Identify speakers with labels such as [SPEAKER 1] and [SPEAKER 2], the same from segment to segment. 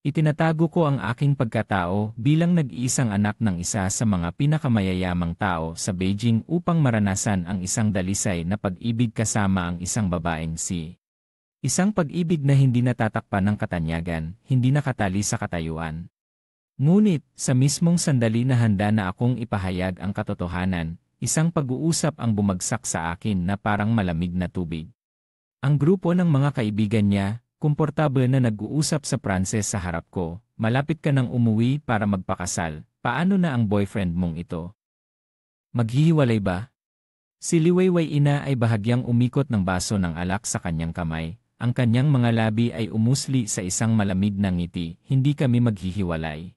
[SPEAKER 1] Itinatago ko ang aking pagkatao bilang nag-iisang anak ng isa sa mga pinakamayayamang tao sa Beijing upang maranasan ang isang dalisay na pag-ibig kasama ang isang babaeng si. Isang pag-ibig na hindi natatakpan ng katanyagan, hindi nakatali sa katayuan. Ngunit, sa mismong sandali na handa na akong ipahayag ang katotohanan, isang pag-uusap ang bumagsak sa akin na parang malamig na tubig. Ang grupo ng mga kaibigan niya, komportable na nag-uusap sa Pranses sa harap ko, malapit ka nang umuwi para magpakasal, paano na ang boyfriend mong ito? Maghihiwalay ba? Si Liwayway ina ay bahagyang umikot ng baso ng alak sa kanyang kamay, ang kanyang mga labi ay umusli sa isang malamig na ngiti, hindi kami maghihiwalay.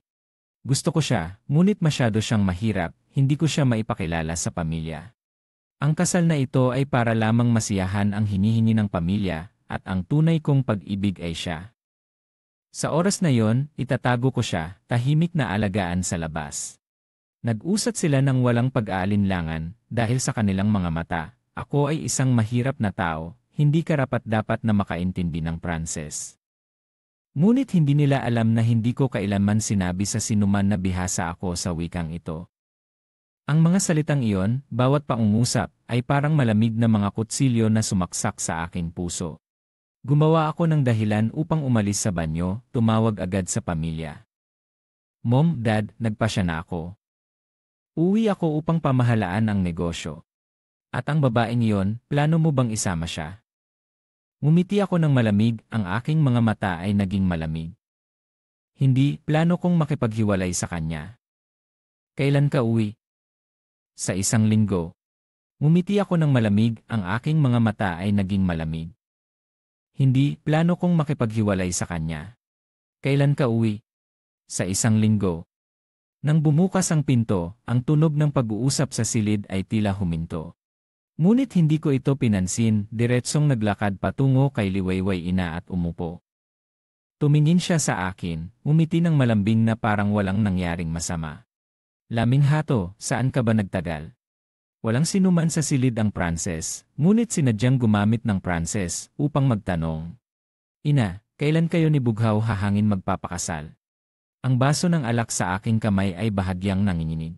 [SPEAKER 1] Gusto ko siya, ngunit masyado siyang mahirap, hindi ko siya maipakilala sa pamilya. Ang kasal na ito ay para lamang masiyahan ang hinihingi ng pamilya, at ang tunay kong pag-ibig ay siya. Sa oras na yon, itatago ko siya, tahimik na alagaan sa labas. Nag-usat sila ng walang pag-aalinlangan, dahil sa kanilang mga mata, ako ay isang mahirap na tao, hindi karapat-dapat na makaintindi ng Pranses. Ngunit hindi nila alam na hindi ko kailanman sinabi sa sinuman na bihasa ako sa wikang ito. Ang mga salitang iyon, bawat pangungusap, ay parang malamig na mga kutsilyo na sumaksak sa aking puso. Gumawa ako ng dahilan upang umalis sa banyo, tumawag agad sa pamilya. Mom, Dad, nagpasya na ako. Uwi ako upang pamahalaan ang negosyo. At ang babaeng iyon, plano mo bang isama siya? Ngumiti ako ng malamig, ang aking mga mata ay naging malamig. Hindi, plano kong makipaghiwalay sa kanya. Kailan ka uwi? Sa 1 linggo. Ngumiti ako ng malamig, ang aking mga mata ay naging malamig. Hindi, plano kong makipaghiwalay sa kanya. Kailan ka uwi? Sa 1 linggo. Nang bumukas ang pinto, ang tunog ng pag-uusap sa silid ay tila huminto. Ngunit hindi ko ito pinansin, diretsong naglakad patungo kay Liwayway ina at umupo. Tumingin siya sa akin, umiti ng malambing na parang walang nangyaring masama. Laming hato, saan ka ba nagtagal? Walang sinuman sa silid ang Pranses, ngunit sinadyang gumamit ng Pranses upang magtanong. Ina, kailan kayo ni Bughaw hahangin magpapakasal? Ang baso ng alak sa aking kamay ay bahagyang nanginginig.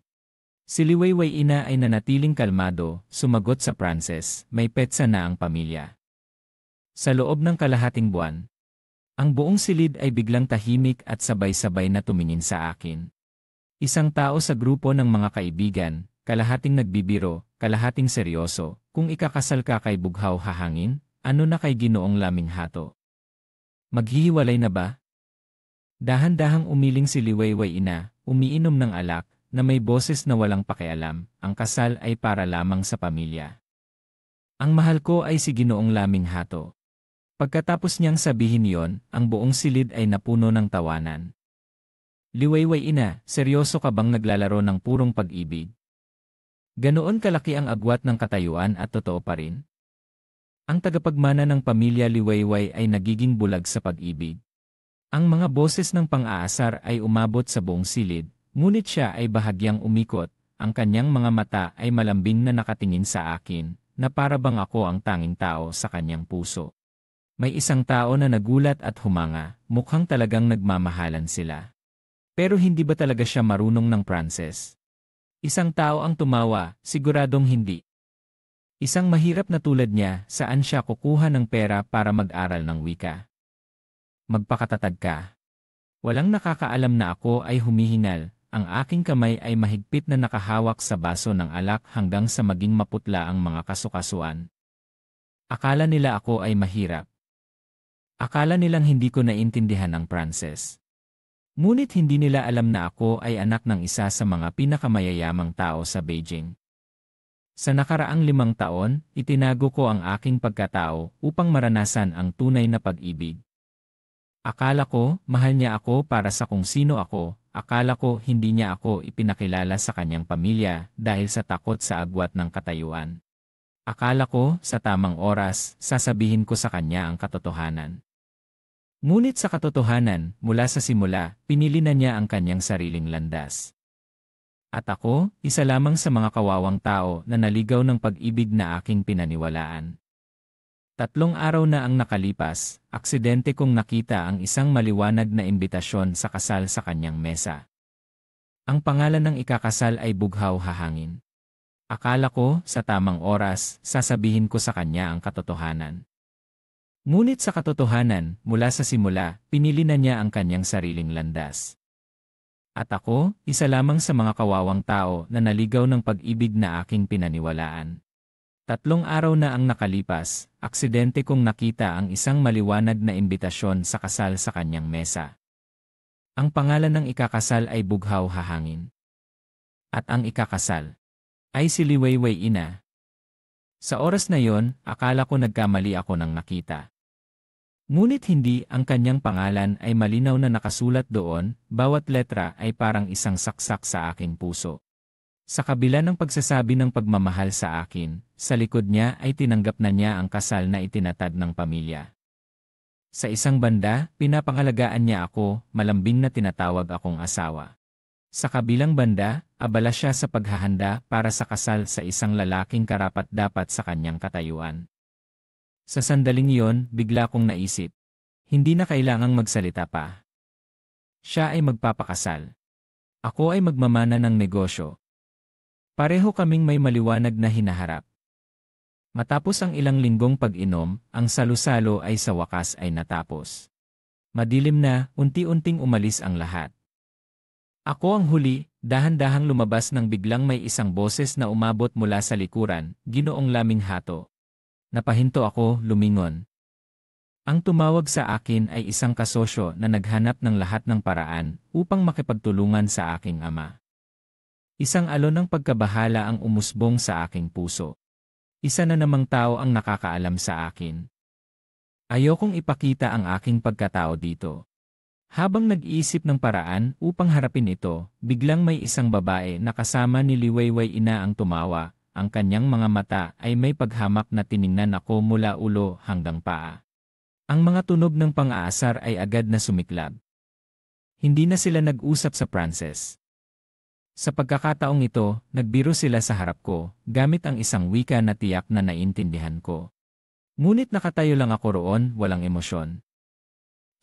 [SPEAKER 1] Si Liwayway ina ay nanatiling kalmado, sumagot sa Pranses, may petsa na ang pamilya. Sa loob ng kalahating buwan, ang buong silid ay biglang tahimik at sabay-sabay na tumingin sa akin. Isang tao sa grupo ng mga kaibigan, kalahating nagbibiro, kalahating seryoso, kung ikakasal ka kay Bughaw hahangin, ano na kay Ginoong Laming Hato? Maghihiwalay na ba? Dahan-dahang umiling si Liwayway ina, umiinom ng alak, na may boses na walang pakialam, ang kasal ay para lamang sa pamilya. Ang mahal ko ay si Ginoong Laming Hato. Pagkatapos niyang sabihin yon, ang buong silid ay napuno ng tawanan. Liwayway ina, seryoso ka bang naglalaro ng purong pag-ibig? Ganoon kalaki ang agwat ng katayuan at totoo pa rin? Ang tagapagmana ng pamilya Liwayway ay nagiging bulag sa pag-ibig. Ang mga boses ng pang-aasar ay umabot sa buong silid, ngunit siya ay bahagyang umikot, ang kanyang mga mata ay malambing na nakatingin sa akin, na para bang ako ang tanging tao sa kanyang puso. May isang tao na nagulat at humanga, mukhang talagang nagmamahalan sila. Pero hindi ba talaga siya marunong ng Pranses? Isang tao ang tumawa, siguradong hindi. Isang mahirap na tulad niya, saan siya kukuha ng pera para mag-aral ng wika? Magpakatatag ka. Walang nakakaalam na ako ay humihingal, ang aking kamay ay mahigpit na nakahawak sa baso ng alak hanggang sa maging maputla ang mga kasukasuan. Akala nila ako ay mahirap. Akala nilang hindi ko naintindihan ang Pranses. Ngunit hindi nila alam na ako ay anak ng isa sa mga pinakamayayamang tao sa Beijing. Sa nakaraang 5 taon, itinago ko ang aking pagkatao upang maranasan ang tunay na pag-ibig. Akala ko, mahal niya ako para sa kung sino ako, akala ko hindi niya ako ipinakilala sa kanyang pamilya dahil sa takot sa agwat ng katayuan. Akala ko, sa tamang oras, sasabihin ko sa kanya ang katotohanan. Ngunit sa katotohanan, mula sa simula, pinili na niya ang kanyang sariling landas. At ako, isa lamang sa mga kawawang tao na naligaw ng pag-ibig na aking pinaniwalaan. 3 araw na ang nakalipas, aksidente kong nakita ang isang maliwanag na imbitasyon sa kasal sa kanyang mesa. Ang pangalan ng ikakasal ay Bughaw Hahangin. Akala ko, sa tamang oras, sasabihin ko sa kanya ang katotohanan. Ngunit sa katotohanan, mula sa simula, pinili na niya ang kanyang sariling landas. At ako, isa lamang sa mga kawawang tao na naligaw ng pag-ibig na aking pinaniwalaan. 3 araw na ang nakalipas, aksidente kong nakita ang isang maliwanag na imbitasyon sa kasal sa kanyang mesa. Ang pangalan ng ikakasal ay Bughaw Hahangin. At ang ikakasal ay si Liwayway Ina. Sa oras na yon, akala ko nagkamali ako ng nakita. Ngunit hindi, ang kanyang pangalan ay malinaw na nakasulat doon, bawat letra ay parang isang saksak sa aking puso. Sa kabila ng pagsasabi ng pagmamahal sa akin, sa likod niya ay tinanggap na niya ang kasal na itinatag ng pamilya. Sa isang banda, pinapangalagaan niya ako, malambing na tinatawag akong asawa. Sa kabilang banda, abala siya sa paghahanda para sa kasal sa isang lalaking karapat-dapat sa kanyang katayuan. Sa sandaling iyon, bigla kong naisip, hindi na kailangang magsalita pa. Siya ay magpapakasal. Ako ay magmamana ng negosyo. Pareho kaming may maliwanag na hinaharap. Matapos ang ilang linggong pag-inom, ang salo-salo ay sa wakas ay natapos. Madilim na, unti-unting umalis ang lahat. Ako ang huli, dahan-dahang lumabas nang biglang may isang boses na umabot mula sa likuran, "Ginoong Laming Hato." Napahinto ako, lumingon. Ang tumawag sa akin ay isang kasosyo na naghanap ng lahat ng paraan upang makipagtulungan sa aking ama. Isang alon ng pagkabahala ang umusbong sa aking puso. Isa na namang tao ang nakakaalam sa akin. Ayokong ipakita ang aking pagkatao dito. Habang nag-iisip ng paraan upang harapin ito, biglang may isang babae na kasama ni Liwayway Ina ang tumawa. Ang kanyang mga mata ay may paghamak na tiningnan ako mula ulo hanggang paa. Ang mga tunog ng pang-aasar ay agad na sumiklab. Hindi na sila nag-usap sa Pranses. Sa pagkakataong ito, nagbiro sila sa harap ko, gamit ang isang wika na tiyak na naintindihan ko. Ngunit nakatayo lang ako roon, walang emosyon.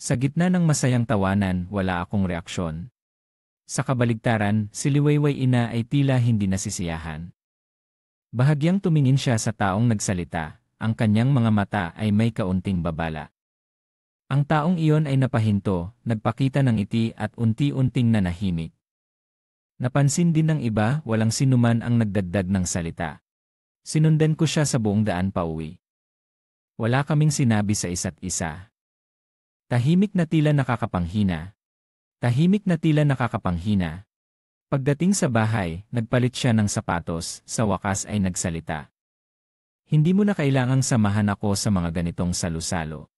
[SPEAKER 1] Sa gitna ng masayang tawanan, wala akong reaksyon. Sa kabaligtaran, si Liwayway Ina ay tila hindi nasisiyahan. Bahagyang tumingin siya sa taong nagsalita, ang kanyang mga mata ay may kaunting babala. Ang taong iyon ay napahinto, nagpakita ng ngiti at unti-unting nanahimik. Napansin din ng iba, walang sinuman ang nagdagdag ng salita. Sinundan ko siya sa buong daan pauwi. Wala kaming sinabi sa isa't isa. Tahimik na tila nakakapanghina. Tahimik na tila nakakapanghina. Pagdating sa bahay, nagpalit siya ng sapatos, sa wakas ay nagsalita. Hindi mo na kailangang samahan ako sa mga ganitong salu-salo.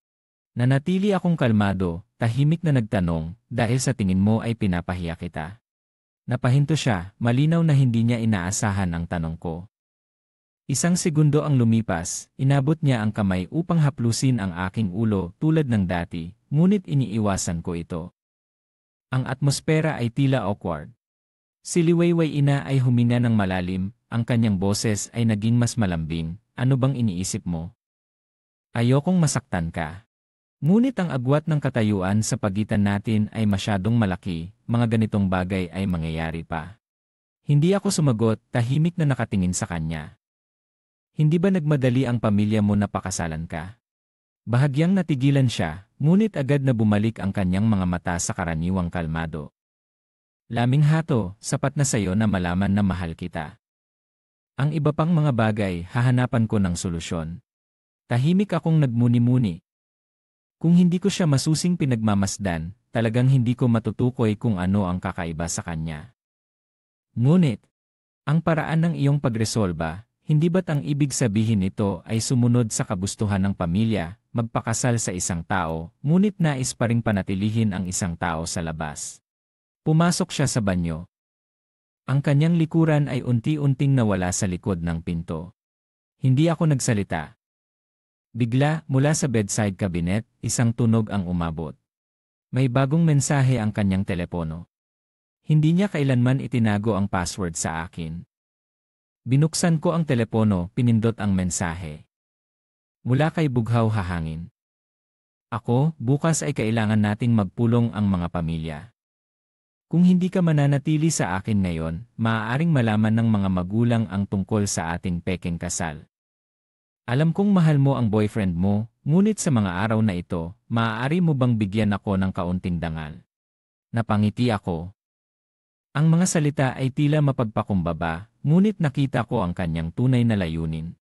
[SPEAKER 1] Nanatili akong kalmado, tahimik na nagtanong, dahil sa tingin mo ay pinapahiya kita. Napahinto siya, malinaw na hindi niya inaasahan ang tanong ko. Isang segundo ang lumipas, inabot niya ang kamay upang haplusin ang aking ulo tulad ng dati, ngunit iniiwasan ko ito. Ang atmosfera ay tila awkward. Si Liwayway Ina ay huminga ng malalim, ang kanyang boses ay naging mas malambing. Ano bang iniisip mo? Ayokong masaktan ka. Ngunit ang agwat ng katayuan sa pagitan natin ay masyadong malaki, mga ganitong bagay ay mangyayari pa. Hindi ako sumagot, tahimik na nakatingin sa kanya. Hindi ba nagmadali ang pamilya mo na pakasalan ka? Bahagyang natigilan siya, ngunit agad na bumalik ang kanyang mga mata sa karaniwang kalmado. Laming Hato, sapat na sayo na malaman na mahal kita. Ang iba pang mga bagay, hahanapan ko ng solusyon. Tahimik akong nagmuni-muni. Kung hindi ko siya masusing pinagmamasdan, talagang hindi ko matutukoy kung ano ang kakaiba sa kanya. Ngunit, ang paraan ng iyong pagresolba, hindi ba't ang ibig sabihin nito ay sumunod sa kagustuhan ng pamilya, magpakasal sa isang tao, ngunit nais pa ring panatilihin ang isang tao sa labas? Pumasok siya sa banyo. Ang kanyang likuran ay unti-unting nawala sa likod ng pinto. Hindi ako nagsalita. Bigla, mula sa bedside cabinet, isang tunog ang umabot. May bagong mensahe ang kanyang telepono. Hindi niya kailanman itinago ang password sa akin. Binuksan ko ang telepono, pinindot ang mensahe. Mula kay Bughaw Hahangin. Ako, bukas ay kailangan nating magpulong ang mga pamilya. Kung hindi ka mananatili sa akin ngayon, maaaring malaman ng mga magulang ang tungkol sa ating pekeng kasal. Alam kong mahal mo ang boyfriend mo, ngunit sa mga araw na ito, maaari mo bang bigyan ako ng kaunting dangal? Napangiti ako. Ang mga salita ay tila mapagpakumbaba, ngunit nakita ko ang kanyang tunay na layunin.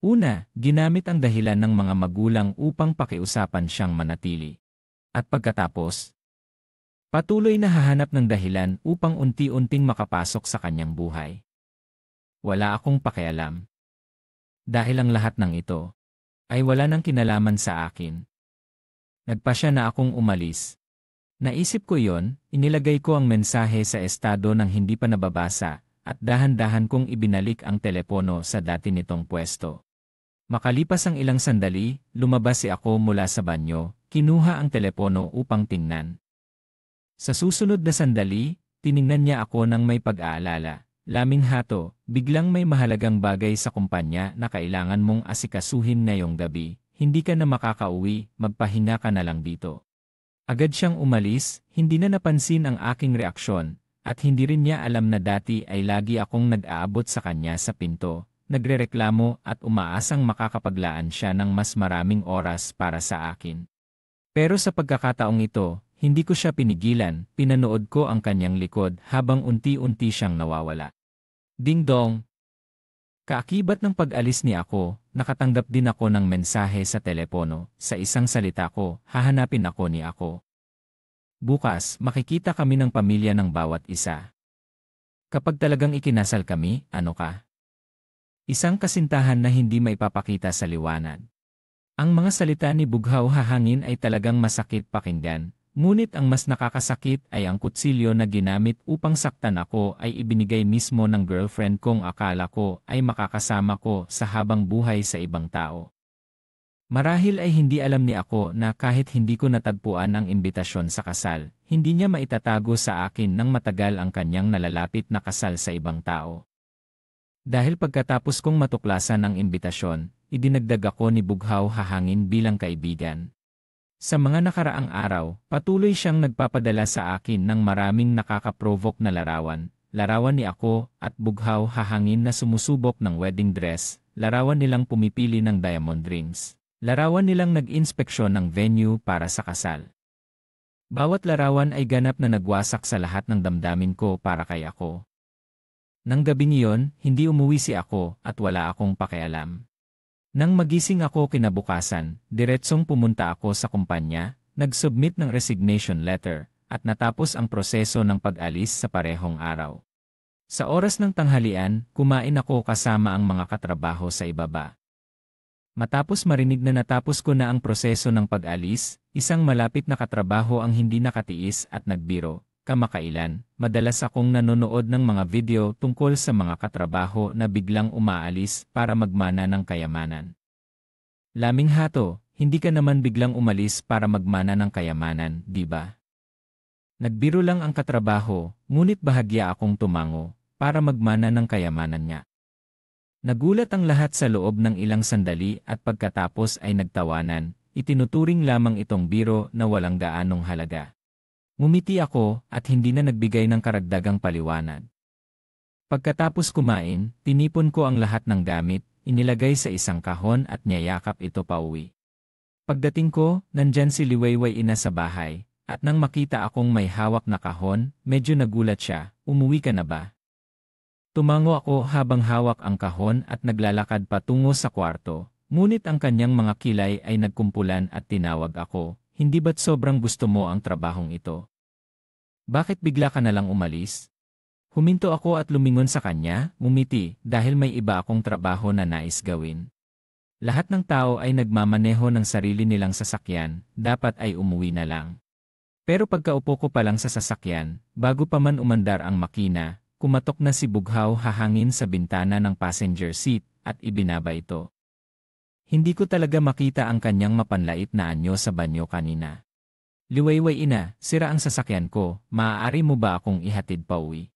[SPEAKER 1] Una, ginamit ang dahilan ng mga magulang upang pakiusapan siyang manatili. At pagkatapos, patuloy na hahanap ng dahilan upang unti-unting makapasok sa kanyang buhay. Wala akong pakialam. Dahil ang lahat ng ito ay wala nang kinalaman sa akin. Nagpasya na akong umalis. Naisip ko yon, inilagay ko ang mensahe sa estado ng hindi pa nababasa at dahan-dahan kong ibinalik ang telepono sa dati nitong pwesto. Makalipas ang ilang sandali, lumabas si ako mula sa banyo, kinuha ang telepono upang tingnan. Sa susunod na sandali, tiningnan niya ako ng may pag-aalala. Laming hato, biglang may mahalagang bagay sa kumpanya na kailangan mong asikasuhin ngayong gabi. Hindi ka na makakauwi, magpahinga ka na lang dito. Agad siyang umalis, hindi na napansin ang aking reaksyon, at hindi rin niya alam na dati ay lagi akong nag-aabot sa kanya sa pinto, nagrereklamo at umaasang makakapaglaan siya ng mas maraming oras para sa akin. Pero sa pagkakataong ito, hindi ko siya pinigilan, pinanood ko ang kanyang likod habang unti-unti siyang nawawala. Ding dong! Kaakibat ng pag-alis ni ako, nakatanggap din ako ng mensahe sa telepono. Sa isang salita ko, hahanapin ako ni ako. Bukas, makikita kami ng pamilya ng bawat isa. Kapag talagang ikinasal kami, ano ka? Isang kasintahan na hindi maipapakita sa liwanag. Ang mga salita ni Bughaw Hahangin ay talagang masakit pakinggan. Ngunit ang mas nakakasakit ay ang kutsilyo na ginamit upang saktan ako ay ibinigay mismo ng girlfriend kong akala ko ay makakasama ko sa habang buhay sa ibang tao. Marahil ay hindi alam ni ako na kahit hindi ko natagpuan ang imbitasyon sa kasal, hindi niya maitatago sa akin ng matagal ang kanyang nalalapit na kasal sa ibang tao. Dahil pagkatapos kong matuklasan ang imbitasyon, idinagdag ako ni Bughaw Hahangin bilang kaibigan. Sa mga nakaraang araw, patuloy siyang nagpapadala sa akin ng maraming nakaka-provoke na larawan. Larawan ni ako at Bughaw Hahangin na sumusubok ng wedding dress, larawan nilang pumipili ng diamond rings, larawan nilang nag-inspeksyon ng venue para sa kasal. Bawat larawan ay ganap na nagwasak sa lahat ng damdamin ko para kay ako. Nang gabing iyon, hindi umuwi si ako at wala akong pakialam. Nang magising ako kinabukasan, diretsong pumunta ako sa kumpanya, nag-submit ng resignation letter, at natapos ang proseso ng pag-alis sa parehong araw. Sa oras ng tanghalian, kumain ako kasama ang mga katrabaho sa ibaba. Matapos marinig na natapos ko na ang proseso ng pag-alis, isang malapit na katrabaho ang hindi nakatiis at nagbiro. Kamakailan, madalas akong nanonood ng mga video tungkol sa mga katrabaho na biglang umaalis para magmana ng kayamanan. Laming hato, hindi ka naman biglang umalis para magmana ng kayamanan, di ba? Nagbiro lang ang katrabaho, ngunit bahagya akong tumango para magmana ng kayamanan niya. Nagulat ang lahat sa loob ng ilang sandali at pagkatapos ay nagtawanan, itinuturing lamang itong biro na walang gaanong halaga. Ngumiti ako at hindi na nagbigay ng karagdagang paliwanag. Pagkatapos kumain, tinipon ko ang lahat ng gamit, inilagay sa isang kahon at niyayakap ito pauwi. Pagdating ko, nandyan si Liwayway Ina sa bahay, at nang makita akong may hawak na kahon, medyo nagulat siya, umuwi ka na ba? Tumango ako habang hawak ang kahon at naglalakad patungo sa kwarto, ngunit ang kanyang mga kilay ay nagkumpulan at tinawag ako. Hindi ba't sobrang gusto mo ang trabahong ito? Bakit bigla ka nalang umalis? Huminto ako at lumingon sa kanya, ngumiti, dahil may iba akong trabaho na nais gawin. Lahat ng tao ay nagmamaneho ng sarili nilang sasakyan, dapat ay umuwi na lang. Pero pagkaupo ko pa lang sa sasakyan, bago pa man umandar ang makina, kumatok na si Bughaw Hahangin sa bintana ng passenger seat at ibinaba ito. Hindi ko talaga makita ang kanyang mapanlait na anyo sa banyo kanina. Liwayway Ina, sira ang sasakyan ko, maaari mo ba akong ihatid pauwi?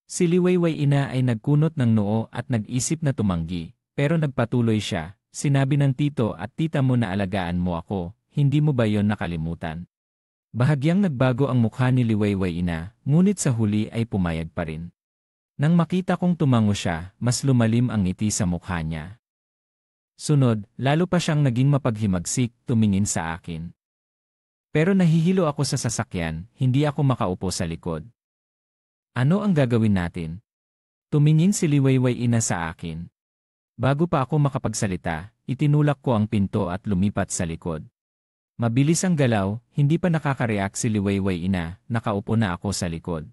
[SPEAKER 1] Si Liwayway Ina ay nagkunot ng noo at nag-isip na tumanggi, pero nagpatuloy siya, Sinabi ng tito at tita mo na alagaan mo ako, hindi mo ba yon nakalimutan? Bahagyang nagbago ang mukha ni Liwayway ina, ngunit sa huli ay pumayag pa rin. Nang makita kong tumango siya, mas lumalim ang ngiti sa mukha niya. Sunod, lalo pa siyang naging mapaghimagsik, tumingin sa akin. Pero nahihilo ako sa sasakyan, hindi ako makaupo sa likod. Ano ang gagawin natin? Tumingin si Liwayway ina sa akin. Bago pa ako makapagsalita, itinulak ko ang pinto at lumipat sa likod. Mabilis ang galaw, hindi pa nakakareact si Liwayway ina, nakaupo na ako sa likod.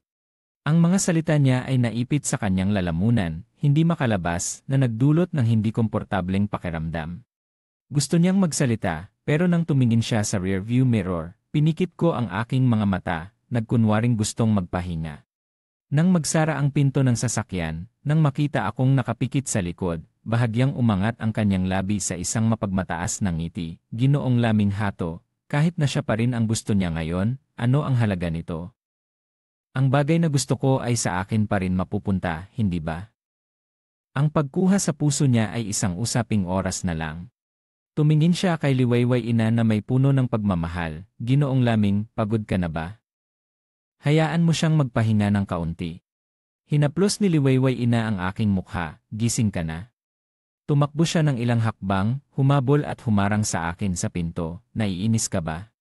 [SPEAKER 1] Ang mga salita niya ay naipit sa kanyang lalamunan, hindi makalabas, na nagdulot ng hindi komportableng pakiramdam. Gusto niyang magsalita, pero nang tumingin siya sa rearview mirror, pinikit ko ang aking mga mata, nagkunwaring gustong magpahinga. Nang magsara ang pinto ng sasakyan, nang makita akong nakapikit sa likod, bahagyang umangat ang kanyang labi sa isang mapagmataas na ngiti, Ginoong Laming Hato, kahit na siya pa rin ang gusto niya ngayon, ano ang halaga nito? Ang bagay na gusto ko ay sa akin pa rin mapupunta, hindi ba? Ang pagkuha sa puso niya ay isang usaping oras na lang. Tumingin siya kay Liwayway ina na may puno ng pagmamahal, Ginoong Laming, pagod ka na ba? Hayaan mo siyang magpahinga ng kaunti. Hinaplos ni Liwayway ina ang aking mukha, gising ka na. Tumakbo siya ng ilang hakbang, humabol at humarang sa akin sa pinto, naiinis ka ba?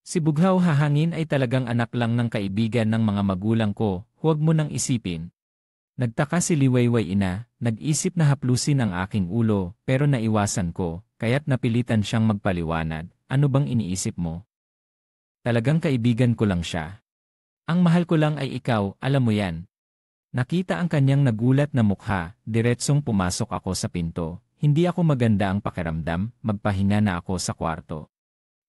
[SPEAKER 1] Si Bughaw Hahangin ay talagang anak lang ng kaibigan ng mga magulang ko, huwag mo nang isipin. Nagtaka si Liwayway ina, nag-isip na haplusin ang aking ulo, pero naiwasan ko, kaya't napilitan siyang magpaliwanag, ano bang iniisip mo? Talagang kaibigan ko lang siya. Ang mahal ko lang ay ikaw, alam mo yan. Nakita ang kanyang nagulat na mukha, diretsong pumasok ako sa pinto. Hindi ako maganda ang pakiramdam, magpahinga na ako sa kwarto.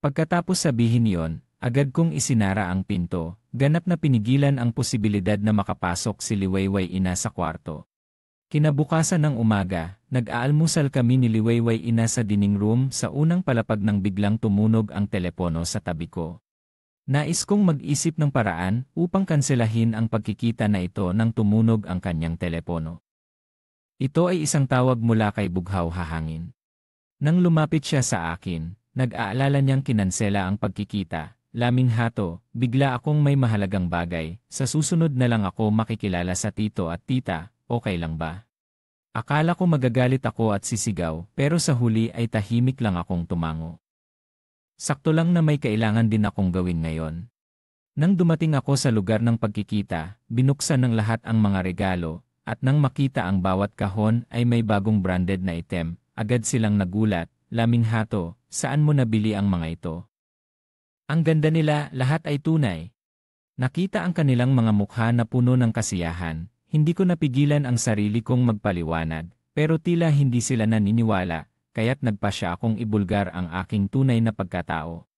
[SPEAKER 1] Pagkatapos sabihin yon, agad kong isinara ang pinto, ganap na pinigilan ang posibilidad na makapasok si Liwayway ina sa kwarto. Kinabukasan ng umaga, nag-aalmusal kami ni Liwayway ina sa dining room sa unang palapag nang biglang tumunog ang telepono sa tabi ko. Nais kong mag-isip ng paraan upang kanselahin ang pagkikita na ito nang tumunog ang kanyang telepono. Ito ay isang tawag mula kay Bughaw Hahangin. Nang lumapit siya sa akin, nag-aalala niyang kinansela ang pagkikita. Laming Hato, bigla akong may mahalagang bagay, sa susunod na lang ako makikilala sa tito at tita, okay lang ba? Akala ko magagalit ako at sisigaw, pero sa huli ay tahimik lang akong tumango. Sakto lang na may kailangan din akong gawin ngayon. Nang dumating ako sa lugar ng pagkikita, binuksan ng lahat ang mga regalo, at nang makita ang bawat kahon ay may bagong branded na item, agad silang nagulat, Laming Hato, saan mo nabili ang mga ito? Ang ganda nila, lahat ay tunay. Nakita ang kanilang mga mukha na puno ng kasiyahan, hindi ko napigilan ang sarili kong magpaliwanag, pero tila hindi sila naniniwala. Kaya't nagpasya akong ibulgar ang aking tunay na pagkatao.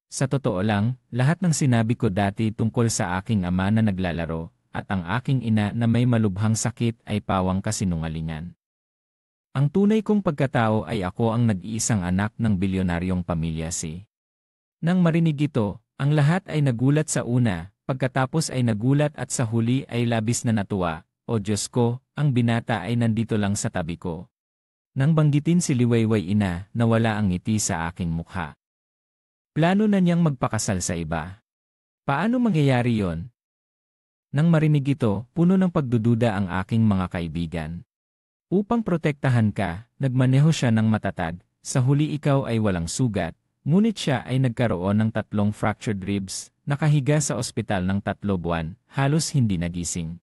[SPEAKER 1] Sa totoo lang, lahat ng sinabi ko dati tungkol sa aking ama na naglalaro, at ang aking ina na may malubhang sakit ay pawang kasinungalingan. Ang tunay kong pagkatao ay ako ang nag-iisang anak ng bilyonaryong pamilya si. Nang marinig ito, ang lahat ay nagulat sa una, pagkatapos ay nagulat at sa huli ay labis na natuwa, o Diyos ko, ang binata ay nandito lang sa tabi ko. Nang banggitin si Liwayway ina, nawala ang ngiti sa aking mukha. Plano na niyang magpakasal sa iba. Paano mangyayari yon? Nang marinig ito, puno ng pagdududa ang aking mga kaibigan. Upang protektahan ka, nagmaneho siya ng matatag, sa huli ikaw ay walang sugat, ngunit siya ay nagkaroon ng 3 fractured ribs, nakahiga sa ospital ng 3 buwan, halos hindi nagising.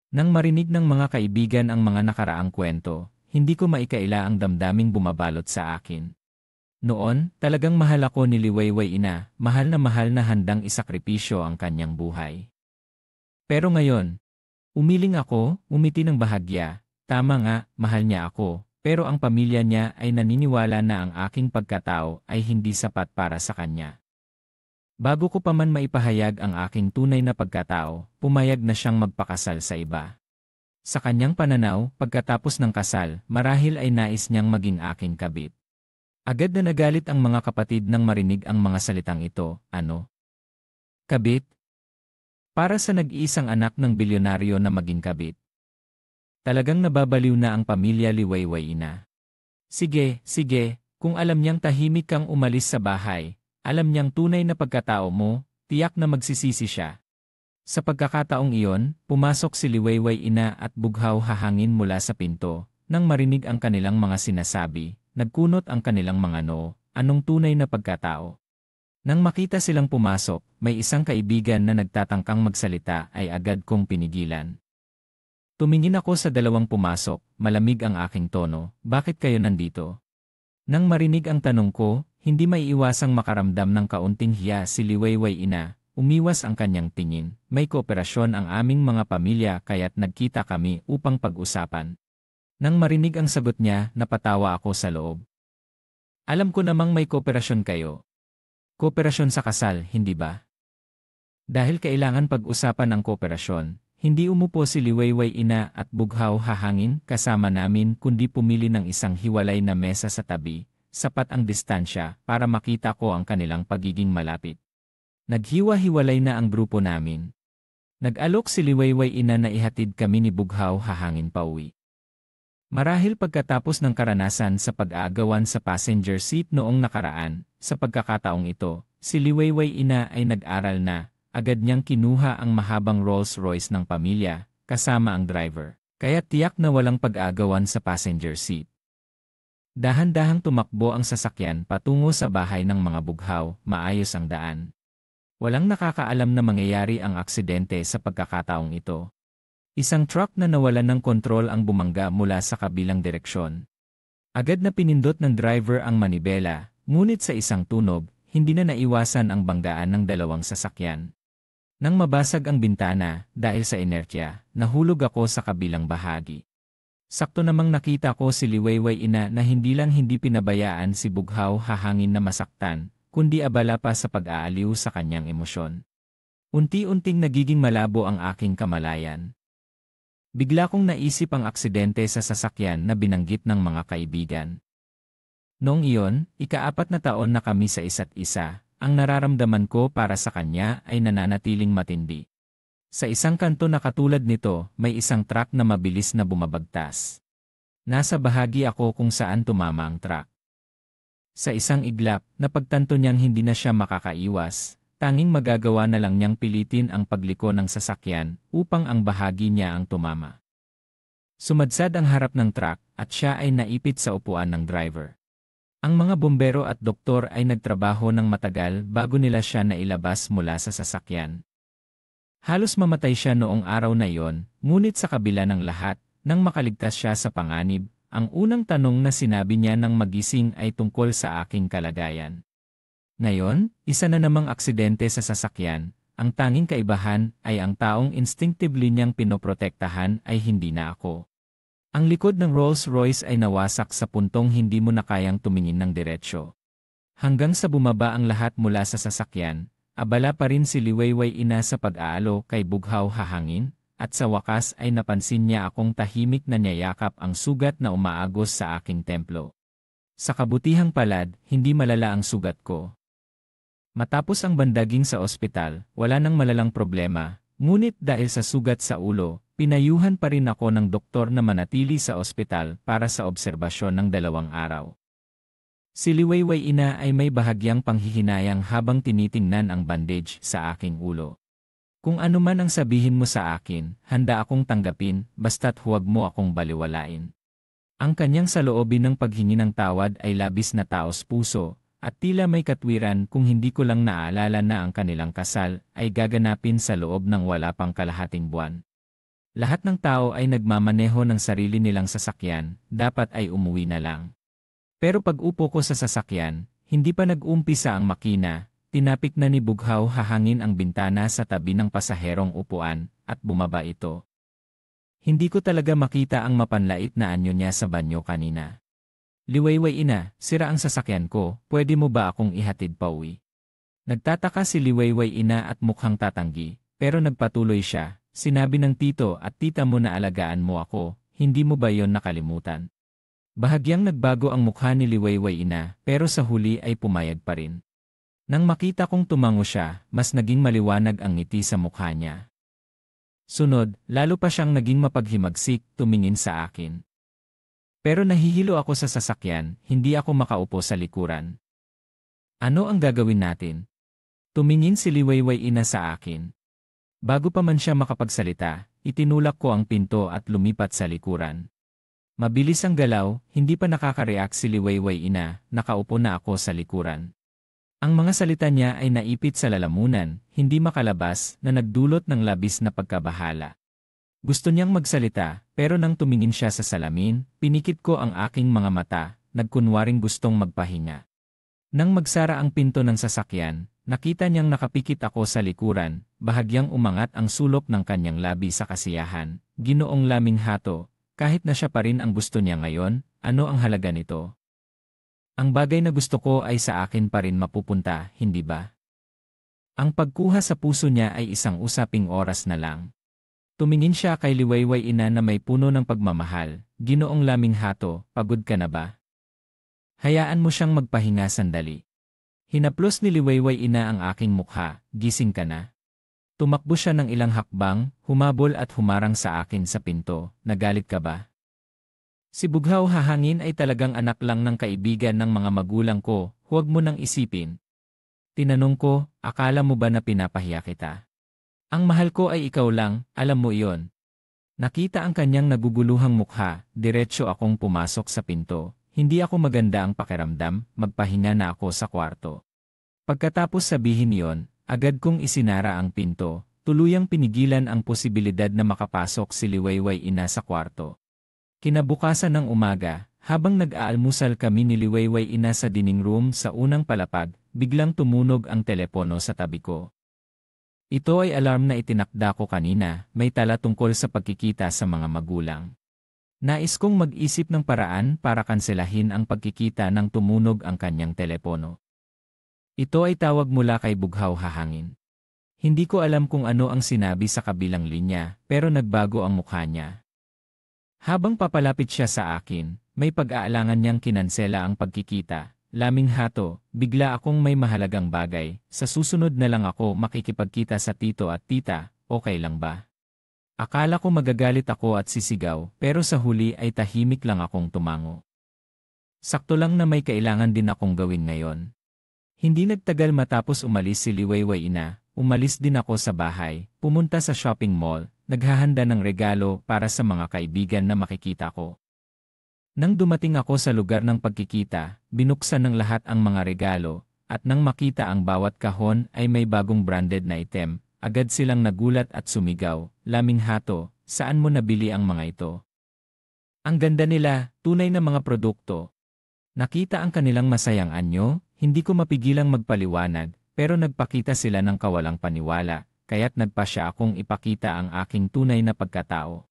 [SPEAKER 1] Nang marinig ng mga kaibigan ang mga nakaraang kwento, hindi ko maikaila ang damdaming bumabalot sa akin. Noon, talagang mahal ako ni Liwayway ina, mahal na handang isakripisyo ang kanyang buhay. Pero ngayon, umiling ako, umiti ng bahagya, tama nga, mahal niya ako, pero ang pamilya niya ay naniniwala na ang aking pagkatao ay hindi sapat para sa kanya. Bago ko pa man maipahayag ang aking tunay na pagkatao, pumayag na siyang magpakasal sa iba. Sa kanyang pananaw, pagkatapos ng kasal, marahil ay nais niyang maging aking kabit. Agad na nagalit ang mga kapatid nang marinig ang mga salitang ito, ano? Kabit? Para sa nag-iisang anak ng bilyonaryo na maging kabit. Talagang nababaliw na ang pamilya Liwayway ina. Sige, sige, kung alam niyang tahimik kang umalis sa bahay, alam niyang tunay na pagkatao mo, tiyak na magsisisi siya. Sa pagkakataong iyon, pumasok si Liwayway ina at bughaw hahangin mula sa pinto. Nang marinig ang kanilang mga sinasabi, nagkunot ang kanilang mga noo, anong tunay na pagkatao? Nang makita silang pumasok, may isang kaibigan na nagtatangkang magsalita ay agad kong pinigilan. Tumingin ako sa dalawang pumasok, malamig ang aking tono, bakit kayo nandito? Nang marinig ang tanong ko, hindi maiiwasang makaramdam ng kaunting hiya si Liwayway ina. Umiwas ang kanyang tingin, may kooperasyon ang aming mga pamilya kaya't nagkita kami upang pag-usapan. Nang marinig ang sagot niya, napatawa ako sa loob. Alam ko namang may kooperasyon kayo. Kooperasyon sa kasal, hindi ba? Dahil kailangan pag-usapan ang kooperasyon, hindi umupo si Liwayway ina at bughaw hahangin kasama namin kundi pumili ng isang hiwalay na mesa sa tabi, sapat ang distansya para makita ko ang kanilang pagiging malapit. Naghiwa-hiwalay na ang grupo namin. Nag-alok si Liwayway ina na ihatid kami ni Bughaw hahangin pauwi. Marahil pagkatapos ng karanasan sa pag-aagawan sa passenger seat noong nakaraan, sa pagkakataong ito, si Liwayway ina ay nag-aral na, agad niyang kinuha ang mahabang Rolls-Royce ng pamilya, kasama ang driver, kaya tiyak na walang pag-aagawan sa passenger seat. Dahan-dahang tumakbo ang sasakyan patungo sa bahay ng mga bughaw, maayos ang daan. Walang nakakaalam na mangyayari ang aksidente sa pagkakataong ito. Isang truck na nawalan ng kontrol ang bumangga mula sa kabilang direksyon. Agad na pinindot ng driver ang manibela, ngunit sa isang tunog, hindi na naiwasan ang banggaan ng dalawang sasakyan. Nang mabasag ang bintana, dahil sa inertya, nahulog ako sa kabilang bahagi. Sakto namang nakita ko si Liwayway ina na hindi lang hindi pinabayaan si Bughaw hahangin na masaktan, kundi abala pa sa pag-aaliw sa kanyang emosyon. Unti-unting nagiging malabo ang aking kamalayan. Bigla kong naisip ang aksidente sa sasakyan na binanggit ng mga kaibigan. Noong iyon, ika-4 na taon na kami sa isa't isa, ang nararamdaman ko para sa kanya ay nananatiling matindi. Sa isang kanto na katulad nito, may isang truck na mabilis na bumabagtas. Nasa bahagi ako kung saan tumama ang truck. Sa isang iglap, napagtanto niyang hindi na siya makakaiwas, tanging magagawa na lang niyang pilitin ang pagliko ng sasakyan upang ang bahagi niya ang tumama. Sumadsad ang harap ng truck at siya ay naipit sa upuan ng driver. Ang mga bumbero at doktor ay nagtrabaho ng matagal bago nila siya nailabas mula sa sasakyan. Halos mamatay siya noong araw na iyon, ngunit sa kabila ng lahat, nang makaligtas siya sa panganib, ang unang tanong na sinabi niya nang magising ay tungkol sa aking kalagayan. Ngayon, isa na namang aksidente sa sasakyan, ang tanging kaibahan ay ang taong instinctively niyang pinoprotektahan ay hindi na ako. Ang likod ng Rolls-Royce ay nawasak sa puntong hindi mo na kayang tumingin ng diretsyo. Hanggang sa bumaba ang lahat mula sa sasakyan, abala pa rin si Liwayway ina sa pag-aalo kay Bughaw hahangin, at sa wakas ay napansin niya akong tahimik na niyayakap ang sugat na umaagos sa aking templo. Sa kabutihang palad, hindi malala ang sugat ko. Matapos ang bandaging sa ospital, wala nang malalang problema, ngunit dahil sa sugat sa ulo, pinayuhan pa rin ako ng doktor na manatili sa ospital para sa obserbasyon ng 2 araw. Si Liwayway ina ay may bahagyang panghihinayang habang tinitingnan ang bandage sa aking ulo. Kung ano man ang sabihin mo sa akin, handa akong tanggapin, basta't huwag mo akong baliwalain. Ang kanyang saloobin ng paghingi ng tawad ay labis na taos puso, at tila may katwiran kung hindi ko lang naalala na ang kanilang kasal ay gaganapin sa loob ng wala pang kalahating buwan. Lahat ng tao ay nagmamaneho ng sarili nilang sasakyan, dapat ay umuwi na lang. Pero pag upo ko sa sasakyan, hindi pa nag-umpisa ang makina. Tinapik na ni Bughaw hahangin ang bintana sa tabi ng pasaherong upuan, at bumaba ito. Hindi ko talaga makita ang mapanlait na anyo niya sa banyo kanina. Liwayway ina, sira ang sasakyan ko, pwede mo ba akong ihatid pauwi? Nagtataka si Liwayway ina at mukhang tatanggi, pero nagpatuloy siya, sinabi ng tito at tita mo na alagaan mo ako, hindi mo ba yon nakalimutan? Bahagyang nagbago ang mukha ni Liwayway ina, pero sa huli ay pumayag pa rin. Nang makita kong tumango siya, mas naging maliwanag ang ngiti sa mukha niya. Sunod, lalo pa siyang naging mapaghimagsik, tumingin sa akin. Pero nahihilo ako sa sasakyan, hindi ako makaupo sa likuran. Ano ang gagawin natin? Tumingin si Liwayway Ina sa akin. Bago pa man siya makapagsalita, itinulak ko ang pinto at lumipat sa likuran. Mabilis ang galaw, hindi pa nakaka-react si Liwayway Ina, nakaupo na ako sa likuran. Ang mga salita niya ay naipit sa lalamunan, hindi makalabas, na nagdulot ng labis na pagkabahala. Gusto niyang magsalita, pero nang tumingin siya sa salamin, pinikit ko ang aking mga mata, nagkunwaring gustong magpahinga. Nang magsara ang pinto ng sasakyan, nakita niyang nakapikit ako sa likuran, bahagyang umangat ang sulok ng kanyang labi sa kasiyahan. Ginoong Laming Hato, kahit na siya pa rin ang gusto niya ngayon, ano ang halaga nito? Ang bagay na gusto ko ay sa akin pa rin mapupunta, hindi ba? Ang pagkuha sa puso niya ay isang usaping oras na lang. Tumingin siya kay Liwayway Ina na may puno ng pagmamahal. Ginoong Laming Hato, pagod ka na ba? Hayaan mo siyang magpahinga sandali. Hinaplos ni Liwayway Ina ang aking mukha, gising ka na. Tumakbo siya ng ilang hakbang, humabol at humarang sa akin sa pinto. Nagalit ka ba? Si Bughaw Hahangin ay talagang anak lang ng kaibigan ng mga magulang ko, huwag mo nang isipin. Tinanong ko, akala mo ba na pinapahiya kita? Ang mahal ko ay ikaw lang, alam mo iyon. Nakita ang kanyang naguguluhang mukha, diretso akong pumasok sa pinto. Hindi ako maganda ang pakiramdam, magpahinga na ako sa kwarto. Pagkatapos sabihin iyon, agad kong isinara ang pinto, tuluyang pinigilan ang posibilidad na makapasok si Liwayway Ina sa kwarto. Kinabukasan ng umaga, habang nag-aalmusal kami ni Liwayway Ina sa dining room sa unang palapag, biglang tumunog ang telepono sa tabi ko. Ito ay alarm na itinakda ko kanina, may tala tungkol sa pagkikita sa mga magulang. Nais kong mag-isip ng paraan para kanselahin ang pagkikita nang tumunog ang kanyang telepono. Ito ay tawag mula kay Bughaw Hahangin. Hindi ko alam kung ano ang sinabi sa kabilang linya, pero nagbago ang mukha niya. Habang papalapit siya sa akin, may pag-aalangan niyang kinansela ang pagkikita. Laming Hato, bigla akong may mahalagang bagay, sa susunod na lang ako makikipagkita sa tito at tita, okay lang ba? Akala ko magagalit ako at sisigaw, pero sa huli ay tahimik lang akong tumango. Sakto lang na may kailangan din akong gawin ngayon. Hindi nagtagal matapos umalis si Liwayway Ina, umalis din ako sa bahay, pumunta sa shopping mall, naghahanda ng regalo para sa mga kaibigan na makikita ko. Nang dumating ako sa lugar ng pagkikita, binuksan ng lahat ang mga regalo, at nang makita ang bawat kahon ay may bagong branded na item, agad silang nagulat at sumigaw, Laming Hato, saan mo nabili ang mga ito? Ang ganda nila, tunay na mga produkto. Nakita ang kanilang masayang anyo, hindi ko mapigilang magpaliwanag, pero nagpakita sila ng kawalang paniwala, kaya't nagpasya akong ipakita ang aking tunay na pagkatao.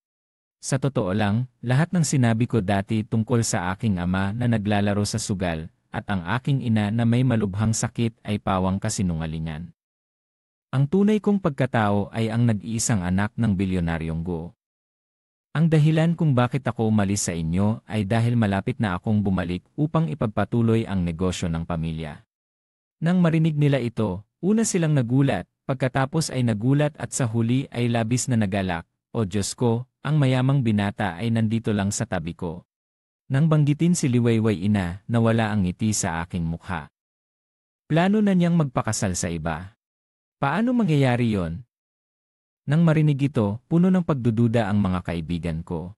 [SPEAKER 1] Sa totoo lang, lahat ng sinabi ko dati tungkol sa aking ama na naglalaro sa sugal, at ang aking ina na may malubhang sakit ay pawang kasinungalingan. Ang tunay kong pagkatao ay ang nag-iisang anak ng bilyonaryong Go. Ang dahilan kung bakit ako umalis sa inyo ay dahil malapit na akong bumalik upang ipagpatuloy ang negosyo ng pamilya. Nang marinig nila ito, una silang nagulat, pagkatapos ay nagulat at sa huli ay labis na nagalak, o Diyos ko, ang mayamang binata ay nandito lang sa tabi ko. Nang banggitin si Liwayway Ina, nawala ang ngiti sa aking mukha. Plano na niyang magpakasal sa iba. Paano mangyayari yon? Nang marinig ito, puno ng pagdududa ang mga kaibigan ko.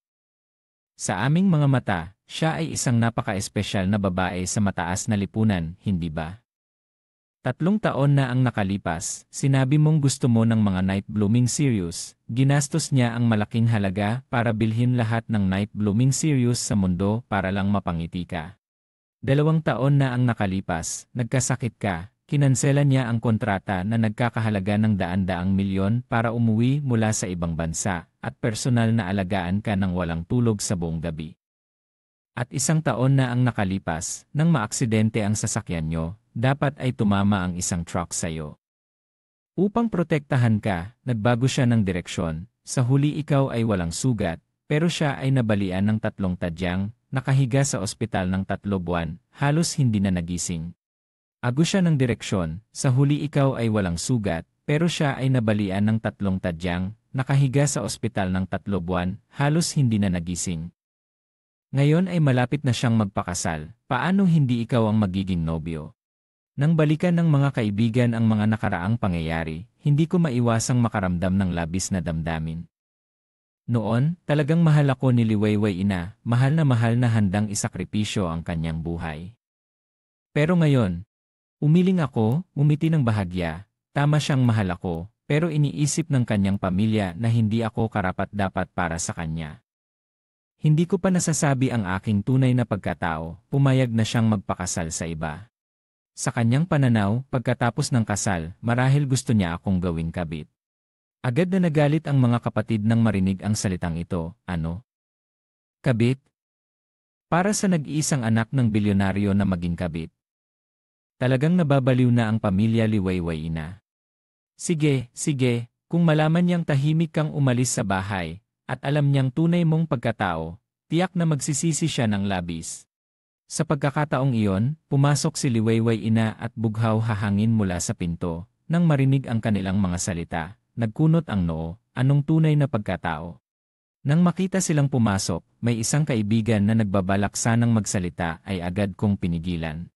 [SPEAKER 1] Sa aming mga mata, siya ay isang napaka-espesyal na babae sa mataas na lipunan, hindi ba? 3 taon na ang nakalipas, sinabi mong gusto mo ng mga night blooming serious, ginastos niya ang malaking halaga para bilhin lahat ng night blooming serious sa mundo para lang mapangiti ka. 2 taon na ang nakalipas, nagkasakit ka, kinansela niya ang kontrata na nagkakahalaga ng daan-daang milyon para umuwi mula sa ibang bansa, at personal na alagaan ka ng walang tulog sa buong gabi. At 1 taon na ang nakalipas, nang maaksidente ang sasakyan nyo, dapat ay tumama ang isang truck sa'yo. Upang protektahan ka, nagbago siya ng direksyon, sa huli ikaw ay walang sugat, pero siya ay nabalian ng 3 tadyang, nakahiga sa ospital ng 3 buwan, halos hindi na nagising. Ago siya ng direksyon, sa huli ikaw ay walang sugat, pero siya ay nabalian ng 3 tadyang, nakahiga sa ospital ng 3 buwan, halos hindi na nagising. Ngayon ay malapit na siyang magpakasal, paano hindi ikaw ang magiging nobyo? Nang balikan ng mga kaibigan ang mga nakaraang pangyayari, hindi ko maiwasang makaramdam ng labis na damdamin. Noon, talagang mahal ako ni Liwayway ina, mahal na handang isakripisyo ang kanyang buhay. Pero ngayon, umiling ako, umiti ng bahagya, tama siyang mahal ako, pero iniisip ng kanyang pamilya na hindi ako karapat-dapat para sa kanya. Hindi ko pa nasasabi ang aking tunay na pagkatao, pumayag na siyang magpakasal sa iba. Sa kanyang pananaw, pagkatapos ng kasal, marahil gusto niya akong gawing kabit. Agad na nagalit ang mga kapatid nang marinig ang salitang ito, ano? Kabit? Para sa nag-iisang anak ng bilyonaryo na maging kabit. Talagang nababaliw na ang pamilya Liwayway ina. Sige, kung malaman niyang tahimik kang umalis sa bahay, at alam niyang tunay mong pagkatao, tiyak na magsisisi siya ng labis. Sa pagkakataong iyon, pumasok si Liwayway ina at bughaw hahangin mula sa pinto. Nang marinig ang kanilang mga salita, nagkunot ang noo, anong tunay na pagkatao? Nang makita silang pumasok, may isang kaibigan na nagbabalak sanang magsalita ay agad kong pinigilan.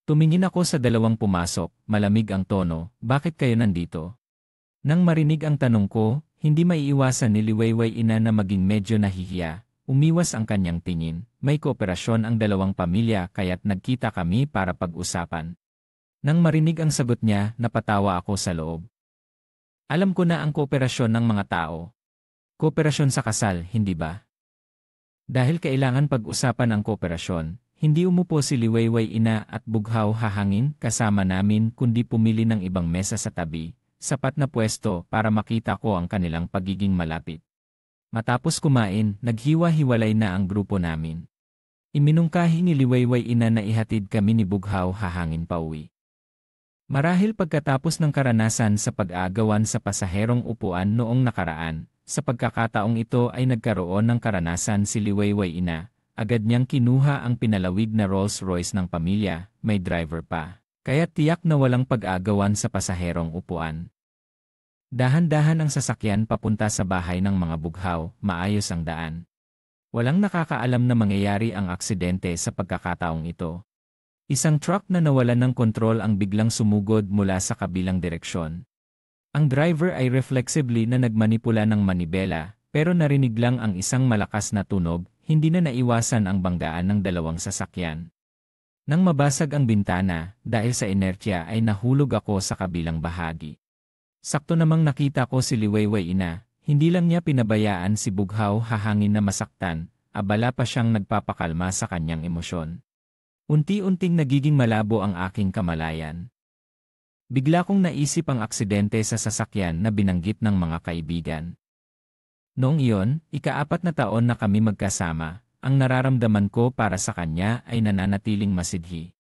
[SPEAKER 1] Tumingin ako sa dalawang pumasok, malamig ang tono, bakit kayo nandito? Nang marinig ang tanong ko, hindi maiiwasan ni Liwayway ina na maging medyo nahihiya, umiwas ang kanyang tingin, may kooperasyon ang dalawang pamilya kaya't nagkita kami para pag-usapan. Nang marinig ang sagot niya, napatawa ako sa loob. Alam ko na ang kooperasyon ng mga tao. Kooperasyon sa kasal, hindi ba? Dahil kailangan pag-usapan ang kooperasyon, hindi umupo si Liwayway ina at bughaw hahangin kasama namin kundi pumili ng ibang mesa sa tabi. Sapat na pwesto para makita ko ang kanilang pagiging malapit. Matapos kumain, naghiwa-hiwalay na ang grupo namin. Iminungkahi ni Liwayway ina na ihatid kami ni Bughaw hahangin pauwi. Marahil pagkatapos ng karanasan sa pag-aagawan sa pasaherong upuan noong nakaraan, sa pagkakataong ito ay nagkaroon ng karanasan si Liwayway ina, agad niyang kinuha ang pinalawig na Rolls Royce ng pamilya, may driver pa. Kaya tiyak na walang pag-aagawan sa pasaherong upuan. Dahan-dahan ang sasakyan papunta sa bahay ng mga bughaw, maayos ang daan. Walang nakakaalam na mangyayari ang aksidente sa pagkakataong ito. Isang truck na nawalan ng kontrol ang biglang sumugod mula sa kabilang direksyon. Ang driver ay reflexively na nagmanipula ng manibela, pero narinig lang ang isang malakas na tunog, hindi na naiwasan ang banggaan ng dalawang sasakyan. Nang mabasag ang bintana, dahil sa inertya ay nahulog ako sa kabilang bahagi. Sakto namang nakita ko si Liwayway ina, hindi lang niya pinabayaan si Bughaw hahangin na masaktan, abala pa siyang nagpapakalma sa kanyang emosyon. Unti-unting nagiging malabo ang aking kamalayan. Bigla kong naisip ang aksidente sa sasakyan na binanggit ng mga kaibigan. Noong iyon, ika-4 na taon na kami magkasama, ang nararamdaman ko para sa kanya ay nananatiling masidhi.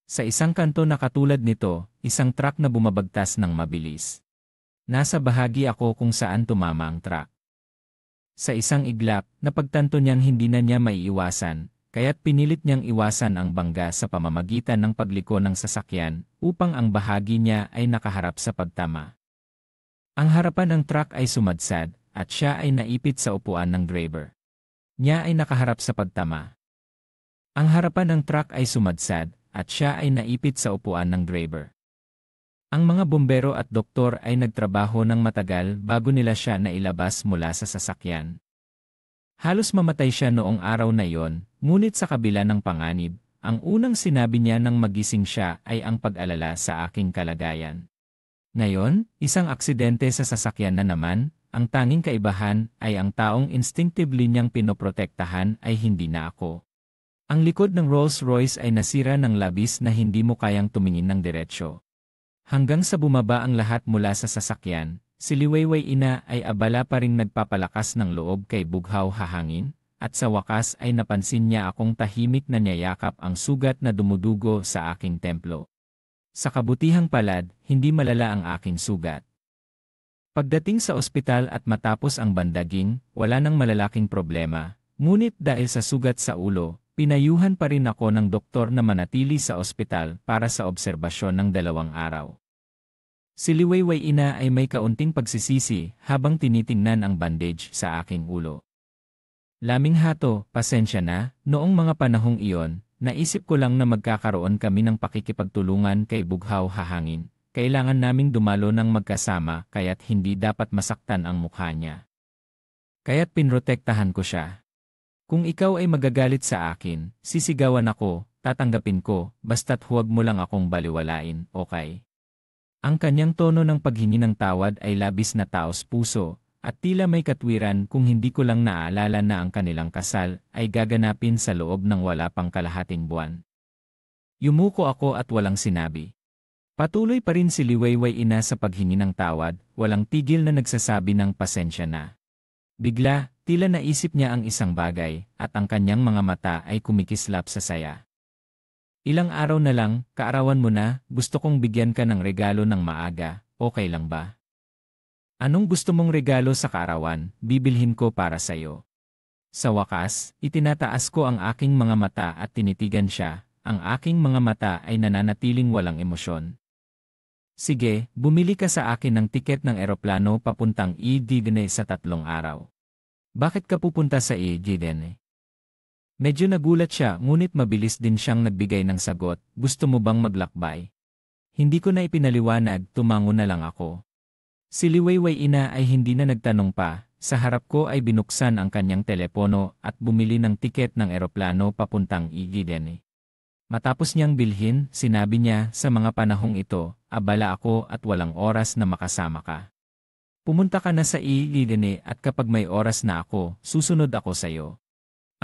[SPEAKER 1] Sa isang kanto na katulad nito, isang truck na bumabagtas ng mabilis. Nasa bahagi ako kung saan tumama ang truck. Sa isang iglap, napagtanto niyang hindi na niya maiiwasan, kaya't pinilit niyang iwasan ang bangga sa pamamagitan ng pagliko ng sasakyan upang ang bahagi niya ay nakaharap sa pagtama. Ang harapan ng truck ay sumadsad at siya ay naipit sa upuan ng driver. Niya ay nakaharap sa pagtama. Ang harapan ng truck ay sumadsad at siya ay naipit sa upuan ng driver. Ang mga bombero at doktor ay nagtrabaho ng matagal bago nila siya nailabas mula sa sasakyan. Halos mamatay siya noong araw na iyon, ngunit sa kabila ng panganib, ang unang sinabi niya nang magising siya ay ang pag-alala sa aking kalagayan. Ngayon, isang aksidente sa sasakyan na naman, ang tanging kaibahan ay ang taong instinctively niyang pinoprotektahan ay hindi na ako. Ang likod ng Rolls Royce ay nasira ng labis na hindi mo kayang tumingin ng diretsyo. Hanggang sa bumaba ang lahat mula sa sasakyan, si Liwayway ina ay abala pa ring nagpapalakas ng loob kay Bughaw hahangin, at sa wakas ay napansin niya akong tahimik na niyayakap ang sugat na dumudugo sa aking templo. Sa kabutihang palad, hindi malala ang aking sugat. Pagdating sa ospital at matapos ang bandaging, wala nang malalaking problema, ngunit dahil sa sugat sa ulo, pinayuhan pa rin ako ng doktor na manatili sa ospital para sa obserbasyon ng 2 araw. Si Liwayway ina ay may kaunting pagsisisi habang tinitingnan ang bandage sa aking ulo. Laming hato, pasensya na, noong mga panahong iyon, naisip ko lang na magkakaroon kami ng pakikipagtulungan kay Bughaw Hahangin. Kailangan naming dumalo ng magkasama kaya't hindi dapat masaktan ang mukha niya. Kaya't pinrotektahan ko siya. Kung ikaw ay magagalit sa akin, sisigawan ako, tatanggapin ko, basta't huwag mo lang akong baliwalain, okay? Ang kanyang tono ng paghingi ng tawad ay labis na taos puso, at tila may katwiran kung hindi ko lang naaalala na ang kanilang kasal ay gaganapin sa loob ng wala pang kalahating buwan. Yumuko ako at walang sinabi. Patuloy pa rin si Liwayway Ina sa paghingi ng tawad, walang tigil na nagsasabi ng pasensya na. Bigla, tila naisip niya ang isang bagay, at ang kanyang mga mata ay kumikislap sa saya. Ilang araw na lang, kaarawan mo na, gusto kong bigyan ka ng regalo ng maaga, okay lang ba? Anong gusto mong regalo sa kaarawan, bibilhin ko para sa'yo. Sa wakas, itinataas ko ang aking mga mata at tinitigan siya, ang aking mga mata ay nananatiling walang emosyon. Sige, bumili ka sa akin ng tiket ng eroplano papuntang Edine sa 3 araw. Bakit ka pupunta sa Edine? Medyo nagulat siya ngunit mabilis din siyang nagbigay ng sagot, gusto mo bang maglakbay? Hindi ko na ipinaliwanag, tumango na lang ako. Si Liwayway Ina ay hindi na nagtanong pa, sa harap ko ay binuksan ang kanyang telepono at bumili ng tiket ng eroplano papuntang Edine. Matapos niyang bilhin, sinabi niya, sa mga panahong ito, abala ako at walang oras na makasama ka. Pumunta ka na sa Edine at kapag may oras na ako, susunod ako sa iyo.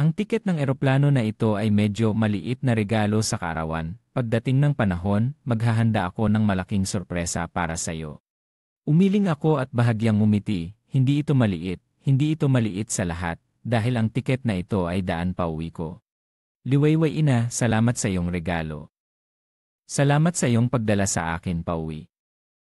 [SPEAKER 1] Ang tiket ng eroplano na ito ay medyo maliit na regalo sa kaarawan. Pagdating ng panahon, maghahanda ako ng malaking sorpresa para sa iyo. Umiling ako at bahagyang ngumiti, hindi ito maliit sa lahat, dahil ang tiket na ito ay daan pauwi ko. Liwayway Ina, salamat sa iyong regalo. Salamat sa iyong pagdala sa akin pauwi.